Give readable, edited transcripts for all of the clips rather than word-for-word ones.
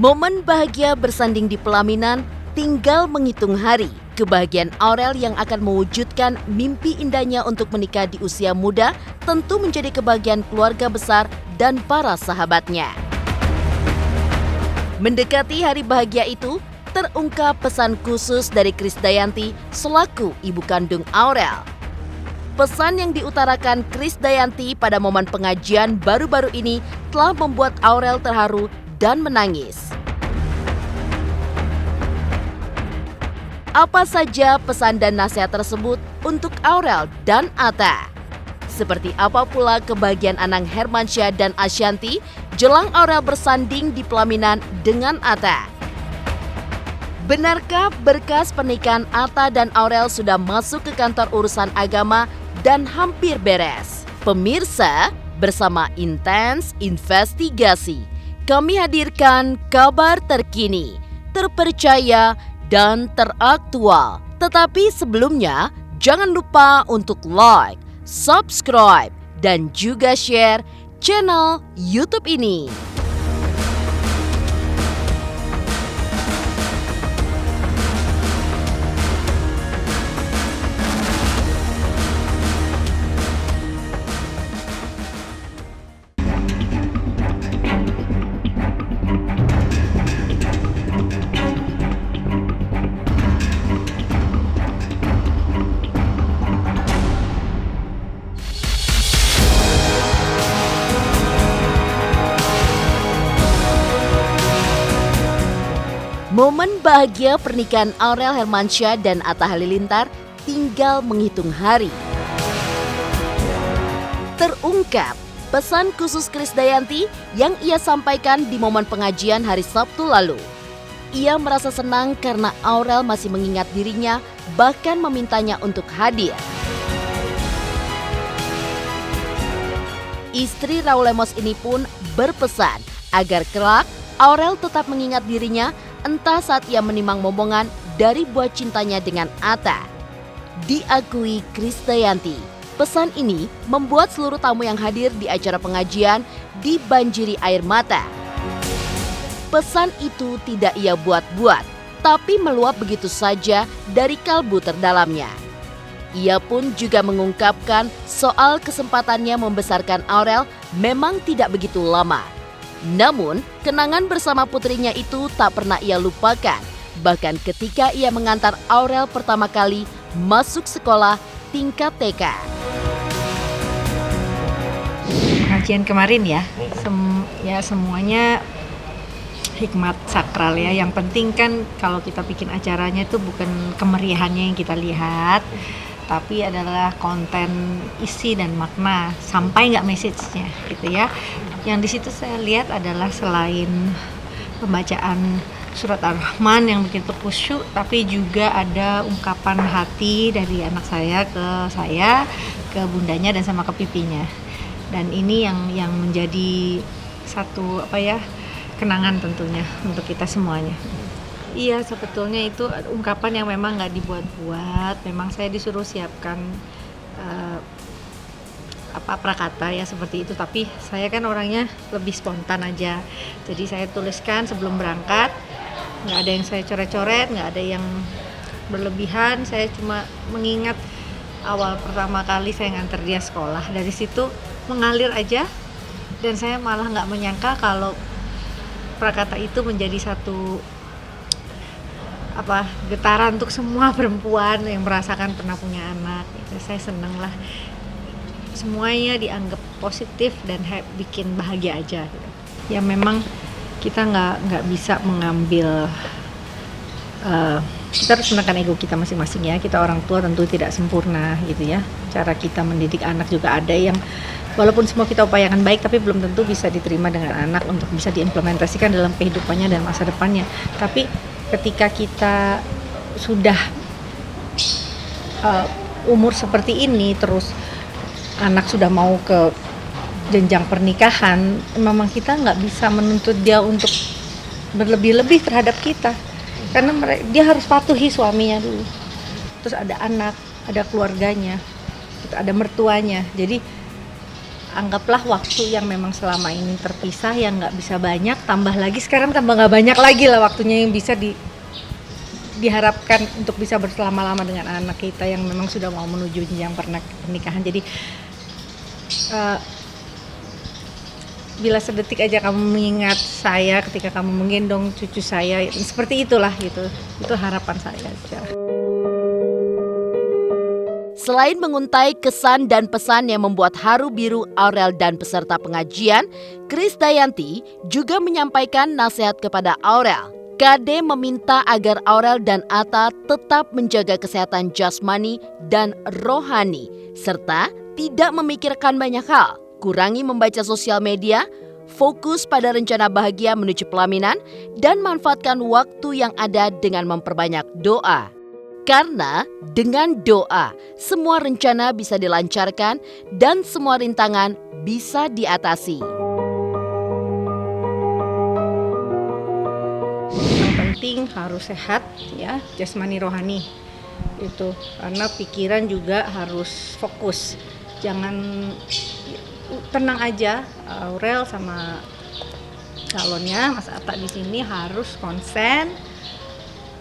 Momen bahagia bersanding di pelaminan, tinggal menghitung hari. Kebahagiaan Aurel yang akan mewujudkan mimpi indahnya untuk menikah di usia muda tentu menjadi kebahagiaan keluarga besar dan para sahabatnya. Mendekati hari bahagia itu, terungkap pesan khusus dari Krisdayanti selaku ibu kandung Aurel. Pesan yang diutarakan Krisdayanti pada momen pengajian baru-baru ini telah membuat Aurel terharu dan menangis. Apa saja pesan dan nasihat tersebut untuk Aurel dan Atta? Seperti apa pula kebahagiaan Anang Hermansyah dan Ashanti jelang Aurel bersanding di pelaminan dengan Atta? Benarkah berkas pernikahan Atta dan Aurel sudah masuk ke kantor urusan agama dan hampir beres? Pemirsa, bersama Intens Investigasi, kami hadirkan kabar terkini, terpercaya, dan teraktual. Tetapi sebelumnya, jangan lupa untuk like, subscribe, dan juga share channel YouTube ini. Momen bahagia pernikahan Aurel Hermansyah dan Atta Halilintar tinggal menghitung hari. Terungkap pesan khusus Krisdayanti yang ia sampaikan di momen pengajian hari Sabtu lalu. Ia merasa senang karena Aurel masih mengingat dirinya, bahkan memintanya untuk hadir. Istri Raul Lemos ini pun berpesan agar kelak Aurel tetap mengingat dirinya, entah saat ia menimang momongan dari buah cintanya dengan Atta. Diakui Krisdayanti, pesan ini membuat seluruh tamu yang hadir di acara pengajian dibanjiri air mata. Pesan itu tidak ia buat-buat, tapi meluap begitu saja dari kalbu terdalamnya. Ia pun juga mengungkapkan soal kesempatannya membesarkan Aurel memang tidak begitu lama. Namun, kenangan bersama putrinya itu tak pernah ia lupakan. Bahkan ketika ia mengantar Aurel pertama kali masuk sekolah tingkat TK. Pengajian kemarin ya, semuanya hikmat sakral ya. Yang penting kan kalau kita bikin acaranya itu bukan kemeriahannya yang kita lihat, tapi adalah konten, isi dan makna, sampai nggak message-nya gitu ya. Yang di situ saya lihat adalah selain pembacaan surat Ar-Rahman yang begitu khusyuk, tapi juga ada ungkapan hati dari anak saya, ke bundanya dan sama ke pipinya. Dan ini yang menjadi satu kenangan tentunya untuk kita semuanya. Iya, sebetulnya itu ungkapan yang memang nggak dibuat-buat. Memang saya disuruh siapkan prakata ya seperti itu. Tapi saya kan orangnya lebih spontan aja. Jadi saya tuliskan sebelum berangkat. Nggak ada yang saya coret-coret, nggak ada yang berlebihan. Saya cuma mengingat awal pertama kali saya nganter dia sekolah. Dari situ mengalir aja. Dan saya malah nggak menyangka kalau prakata itu menjadi satu getaran untuk semua perempuan yang merasakan pernah punya anak. Saya seneng lah, semuanya dianggap positif dan bikin bahagia aja gitu. Ya memang kita nggak bisa mengambil, kita harus menekan ego kita masing-masing ya. Kita orang tua tentu tidak sempurna gitu ya. Cara kita mendidik anak juga ada yang walaupun semua kita upayakan baik, tapi belum tentu bisa diterima dengan anak untuk bisa diimplementasikan dalam kehidupannya dan masa depannya. Tapi ketika kita sudah umur seperti ini, terus anak sudah mau ke jenjang pernikahan, memang kita nggak bisa menuntut dia untuk berlebih-lebih terhadap kita, karena dia harus patuhi suaminya dulu, terus ada anak, ada keluarganya, ada mertuanya. Jadi anggaplah waktu yang memang selama ini terpisah yang nggak bisa banyak, tambah lagi sekarang tambah nggak banyak lagi lah waktunya yang bisa diharapkan untuk bisa berlama-lama dengan anak kita yang memang sudah mau menuju jenjang pernikahan. Jadi bila sedetik aja kamu mengingat saya ketika kamu menggendong cucu saya, seperti itulah gitu. Itu harapan saya aja. Selain menguntai kesan dan pesan yang membuat haru biru Aurel dan peserta pengajian, Krisdayanti juga menyampaikan nasihat kepada Aurel. KD meminta agar Aurel dan Atta tetap menjaga kesehatan jasmani dan rohani, serta tidak memikirkan banyak hal, kurangi membaca sosial media, fokus pada rencana bahagia menuju pelaminan, dan manfaatkan waktu yang ada dengan memperbanyak doa. Karena dengan doa, semua rencana bisa dilancarkan dan semua rintangan bisa diatasi. Yang penting harus sehat ya, jasmani rohani. Itu karena pikiran juga harus fokus. Jangan tenang aja, Aurel sama calonnya Mas Atta di sini harus konsen.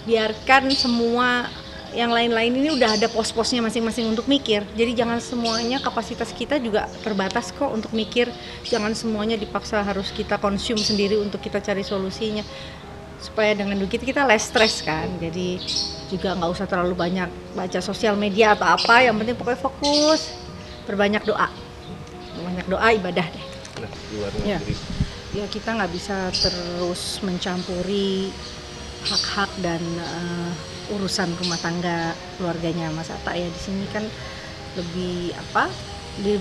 Biarkan semua yang lain-lain ini udah ada pos-posnya masing-masing untuk mikir. Jadi jangan semuanya, kapasitas kita juga terbatas kok untuk mikir. Jangan semuanya dipaksa harus kita konsum sendiri untuk kita cari solusinya. Supaya dengan begitu kita less stress kan. Jadi juga nggak usah terlalu banyak baca sosial media atau apa. Yang penting pokoknya fokus, perbanyak doa. Banyak doa, ibadah deh. Nah, luar Ya. negeri. Ya kita nggak bisa terus mencampuri hak-hak dan urusan rumah tangga keluarganya Mas Atta ya. Di sini kan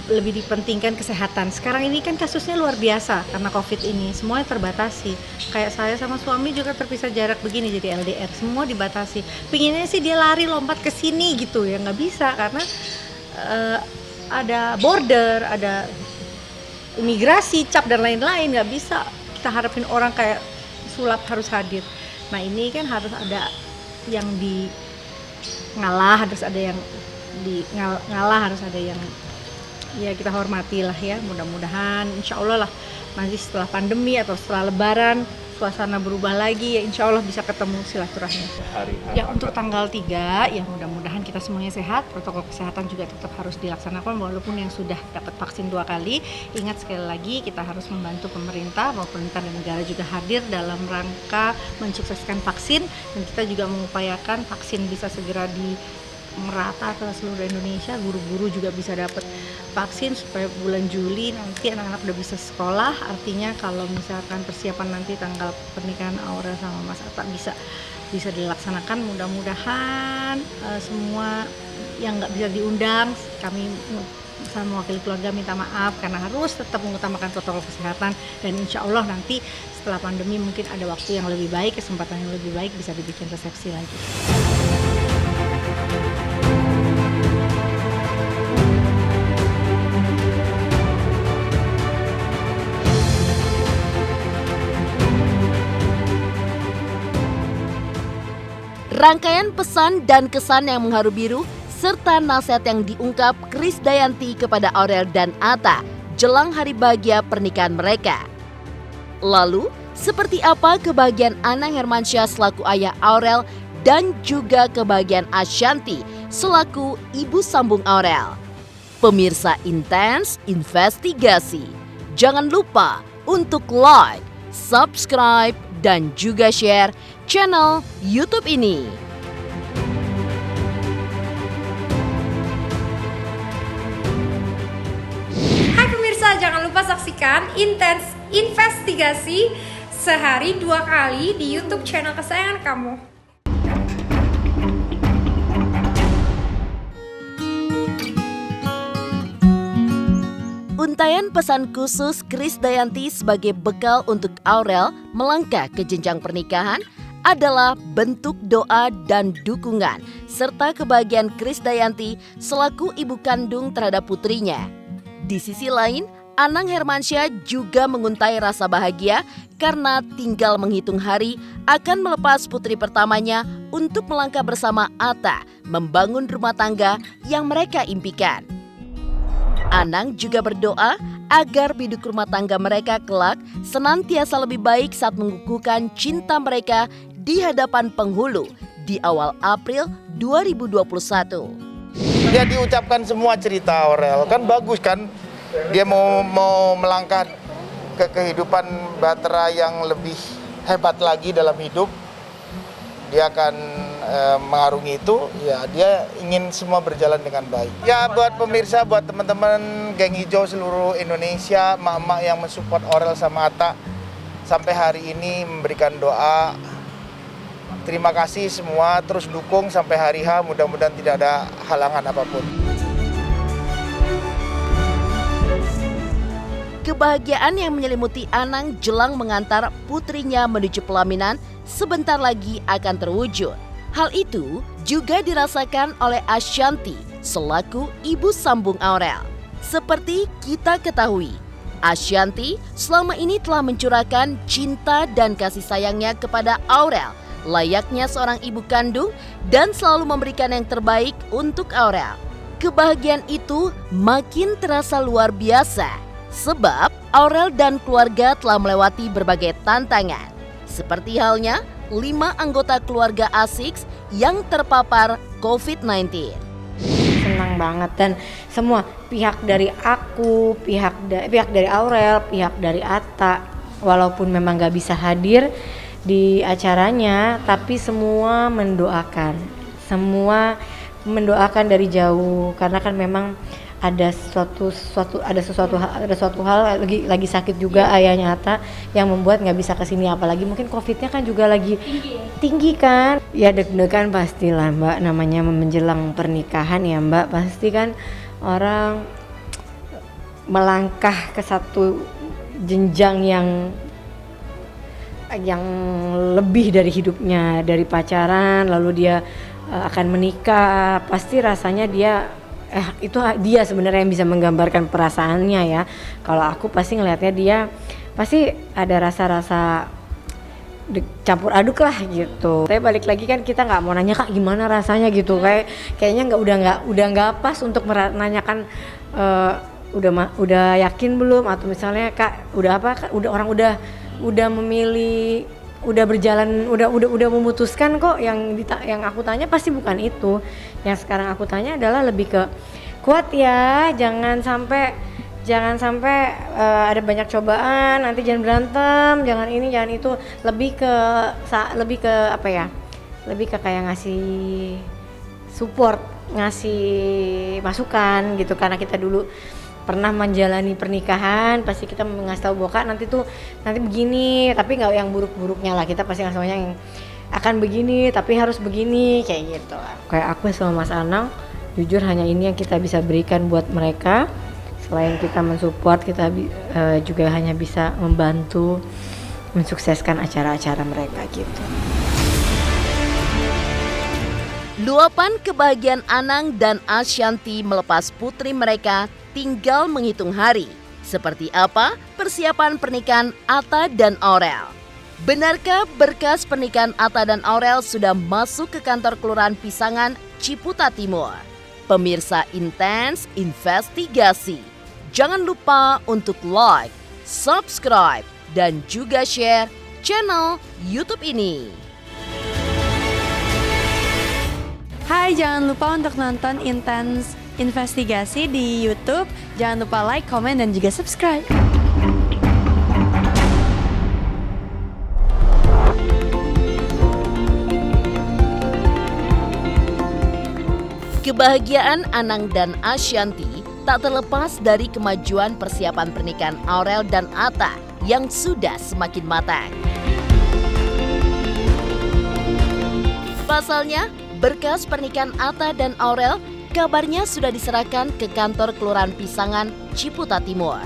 lebih dipentingkan kesehatan. Sekarang ini kan kasusnya luar biasa karena COVID ini, semuanya terbatasi. Kayak saya sama suami juga terpisah jarak begini jadi LDR, semua dibatasi. Pinginnya sih dia lari lompat ke sini gitu ya, nggak bisa karena ada border, ada imigrasi, cap dan lain-lain, nggak bisa kita harapin orang kayak sulap harus hadir. Nah ini kan harus ada yang ngalah, harus ada yang ngalah, harus ada yang ya kita hormati lah ya. Mudah-mudahan insya Allah lah nanti setelah pandemi atau setelah lebaran suasana berubah lagi ya, insya Allah bisa ketemu silaturahmi. Ya untuk tanggal 3 ya mudah-mudahan kita semuanya sehat, protokol kesehatan juga tetap harus dilaksanakan walaupun yang sudah dapat vaksin 2 kali. Ingat sekali lagi kita harus membantu pemerintah bahwa pemerintah dan negara juga hadir dalam rangka mensukseskan vaksin, dan kita juga mengupayakan vaksin bisa segera merata ke seluruh Indonesia, guru-guru juga bisa dapat vaksin supaya bulan Juli nanti anak-anak udah bisa sekolah. Artinya kalau misalkan persiapan nanti tanggal pernikahan Aurel sama Mas Atta bisa dilaksanakan. Mudah-mudahan semua yang nggak bisa diundang, kami sama wakil keluarga minta maaf karena harus tetap mengutamakan protokol kesehatan, dan insya Allah nanti setelah pandemi mungkin ada waktu yang lebih baik, kesempatan yang lebih baik, bisa dibikin resepsi lagi. Rangkaian pesan dan kesan yang mengharu biru serta nasihat yang diungkap Krisdayanti kepada Aurel dan Atta jelang hari bahagia pernikahan mereka. Lalu, seperti apa kebahagiaan Anang Hermansyah selaku ayah Aurel dan juga kebahagiaan Ashanti selaku ibu sambung Aurel? Pemirsa Intens Investigasi, jangan lupa untuk like, subscribe, dan juga share channel YouTube ini. Hai pemirsa, jangan lupa saksikan Intens Investigasi sehari 2 kali di YouTube channel kesayangan kamu. Untaian pesan khusus Krisdayanti sebagai bekal untuk Aurel melangkah ke jenjang pernikahan adalah bentuk doa dan dukungan serta kebahagiaan Krisdayanti selaku ibu kandung terhadap putrinya. Di sisi lain, Anang Hermansyah juga menguntai rasa bahagia karena tinggal menghitung hari akan melepas putri pertamanya untuk melangkah bersama Atta membangun rumah tangga yang mereka impikan. Anang juga berdoa agar biduk rumah tangga mereka kelak senantiasa lebih baik saat mengukuhkan cinta mereka di hadapan penghulu di awal April 2021. Dia diucapkan semua cerita Aurel, kan bagus kan? Dia mau melangkah ke kehidupan Batra yang lebih hebat lagi dalam hidup. Dia akan mengarungi itu, ya dia ingin semua berjalan dengan baik. Ya buat pemirsa, buat teman-teman geng hijau seluruh Indonesia, mak-mak yang mensupport Aurel sama Atta sampai hari ini memberikan doa. Terima kasih semua, terus dukung sampai hari H, mudah-mudahan tidak ada halangan apapun. Kebahagiaan yang menyelimuti Anang jelang mengantar putrinya menuju pelaminan sebentar lagi akan terwujud. Hal itu juga dirasakan oleh Ashanti selaku ibu sambung Aurel. Seperti kita ketahui, Ashanti selama ini telah mencurahkan cinta dan kasih sayangnya kepada Aurel layaknya seorang ibu kandung dan selalu memberikan yang terbaik untuk Aurel. Kebahagiaan itu makin terasa luar biasa. Sebab Aurel dan keluarga telah melewati berbagai tantangan. Seperti halnya 5 anggota keluarga Asiks yang terpapar COVID-19. Senang banget, dan semua pihak dari aku, pihak dari Aurel, pihak dari Atta, walaupun memang gak bisa hadir di acaranya, tapi semua mendoakan dari jauh, karena kan memang ada suatu hal lagi sakit juga ayahnya Atta yang membuat nggak bisa kesini, apalagi mungkin COVID-nya kan juga lagi tinggi kan. Ya deg-degan pastilah Mbak, namanya menjelang pernikahan ya Mbak, pasti kan orang melangkah ke satu jenjang yang lebih dari hidupnya, dari pacaran lalu dia akan menikah, pasti rasanya itu dia sebenarnya yang bisa menggambarkan perasaannya ya. Kalau aku pasti ngelihatnya dia pasti ada rasa-rasa campur aduk lah gitu. Tapi balik lagi kan kita nggak mau nanya Kak gimana rasanya gitu, kayaknya udah nggak pas untuk menanyakan udah yakin belum, atau misalnya Kak udah apa, Kak, udah memilih, udah berjalan, udah memutuskan kok. Yang aku tanya pasti bukan itu. Yang sekarang aku tanya adalah lebih ke kuat ya, jangan sampai ada banyak cobaan, nanti jangan berantem, jangan ini jangan itu, lebih ke apa ya, lebih ke kayak nanti support, ngasih masukan gitu, karena kita dulu pernah menjalani pernikahan, pasti kita ngasih tahu Kak nanti begini, tapi nggak yang buruk-buruknya lah, kita pasti ngasih yang akan begini tapi harus begini kayak gitu. Kayak aku sama Mas Anang, jujur hanya ini yang kita bisa berikan buat mereka. Selain kita mensupport, kita juga hanya bisa membantu mensukseskan acara-acara mereka gitu. Luapan kebahagiaan Anang dan Ashanti melepas putri mereka tinggal menghitung hari. Seperti apa persiapan pernikahan Atta dan Aurel? Benarkah berkas pernikahan Atta dan Aurel sudah masuk ke kantor Kelurahan Pisangan, Ciputa Timur? Pemirsa Intens Investigasi, jangan lupa untuk like, subscribe, dan juga share channel YouTube ini. Hai, jangan lupa untuk nonton Intens Investigasi di YouTube. Jangan lupa like, komen, dan juga subscribe. Kebahagiaan Anang dan Ashanti tak terlepas dari kemajuan persiapan pernikahan Aurel dan Atta yang sudah semakin matang. Pasalnya, berkas pernikahan Atta dan Aurel kabarnya sudah diserahkan ke kantor Kelurahan Pisangan, Ciputa Timur.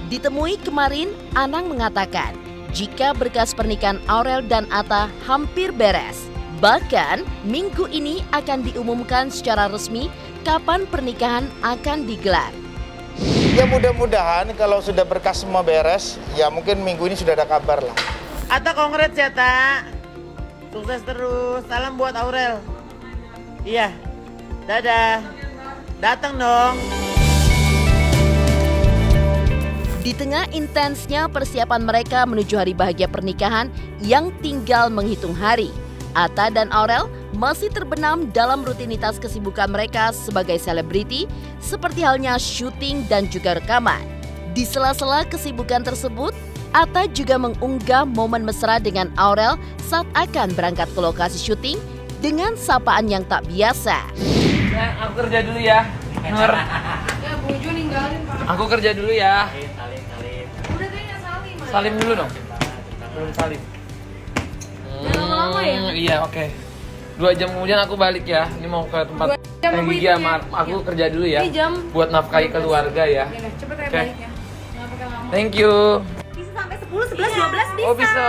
Ditemui kemarin, Anang mengatakan jika berkas pernikahan Aurel dan Atta hampir beres. Bahkan, minggu ini akan diumumkan secara resmi kapan pernikahan akan digelar. Ya mudah-mudahan kalau sudah berkas semua beres, ya mungkin minggu ini sudah ada kabar lah. Atta congrats ya Ta. Sukses terus, salam buat Aurel. Iya, dadah. Datang dong. Di tengah intensnya persiapan mereka menuju hari bahagia pernikahan yang tinggal menghitung hari, Atta dan Aurel masih terbenam dalam rutinitas kesibukan mereka sebagai selebriti, seperti halnya syuting dan juga rekaman. Di sela-sela kesibukan tersebut, Atta juga mengunggah momen mesra dengan Aurel saat akan berangkat ke lokasi syuting dengan sapaan yang tak biasa. Ya, aku kerja dulu ya, Nur. Ya, Bojo ninggalin Pak. Aku kerja dulu ya. Udah tanya Salim. Salim dulu dong. Belum salim. Jangan lama-lama ya? Iya, oke. 2 jam kemudian aku balik ya. Ini mau ke tempat 2 jam Teh aku Gigi hitung sama ya. aku kerja dulu ya. Ini jam Buat nafkahi keluarga ya. Ya udah, cepet ya Oke. baliknya. Nggak pakai lama. Thank you. Bisa sampai 10, 11, 12 bisa. Oh, bisa.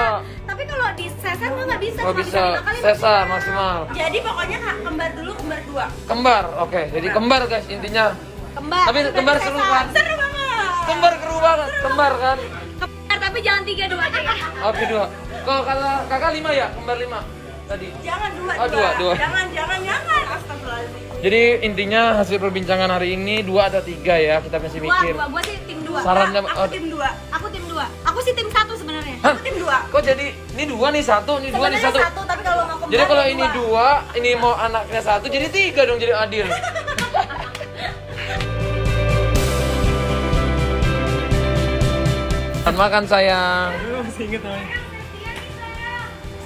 Tapi kalau di sesar nggak bisa. Oh, cuma bisa. 5 kali Sesar maksimal. Jadi pokoknya kembar dulu, kembar 2. Kembar, oke. Jadi kembar guys intinya. Kembar. Tapi kembar seru kan? Seru banget. Kembar seru banget. Kembar kan? Kembar tapi jangan 3, 2 aja ya. Oke 2. Kalau kakak 5 ya? Kembar 5 tadi. Jangan 2. Oh, 2. Jangan. Astagfirullahaladzim. Jadi intinya hasil perbincangan hari ini 2 atau 3 ya, kita masih 2, mikir. gua sih tim 2. Sarannya Aku tim 2. Aku tim 2. Aku sih tim 1 sebenarnya. Hah? Aku tim 2. Kok jadi ini 2 nih 1, ini 2 nih Sebenarnya 1. 1, tapi kalau mau kembar Jadi kalau ya ini 2, ini mau anaknya 1 jadi 3 dong, jadi adil. Selamat makan sayang.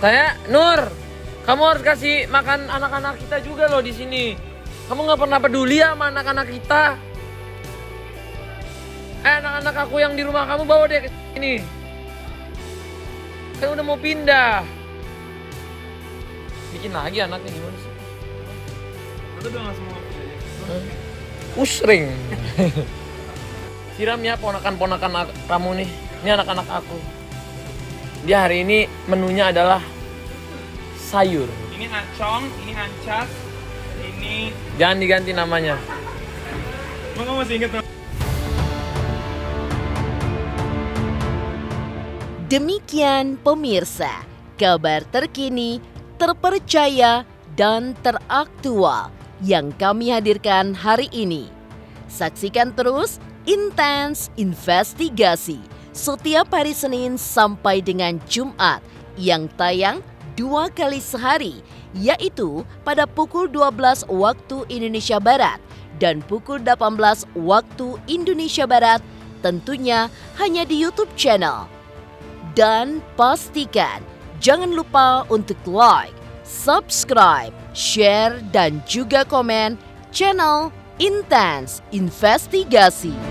Saya Nur, kamu harus kasih makan anak-anak kita juga loh di sini. Kamu nggak pernah peduli sama anak-anak kita. Anak-anak aku yang di rumah kamu bawa dia ke sini. Kan udah mau pindah. Bikin lagi anaknya gimana sih? Itu udah langsung mau Usring. Siram ya ponakan-ponakan kamu nih. Ini anak-anak aku. Dia hari ini menunya adalah sayur. ini acong, ini ancas, ini Jangan diganti namanya. Kamu masih inget tuh? Demikian pemirsa, kabar terkini, terpercaya, dan teraktual yang kami hadirkan hari ini. Saksikan terus Intens Investigasi setiap hari Senin sampai dengan Jumat yang tayang 2 kali sehari, yaitu pada pukul 12 waktu Indonesia Barat dan pukul 18 waktu Indonesia Barat, tentunya hanya di YouTube channel. Dan pastikan jangan lupa untuk like, subscribe, share, dan juga komen channel Intens Investigasi.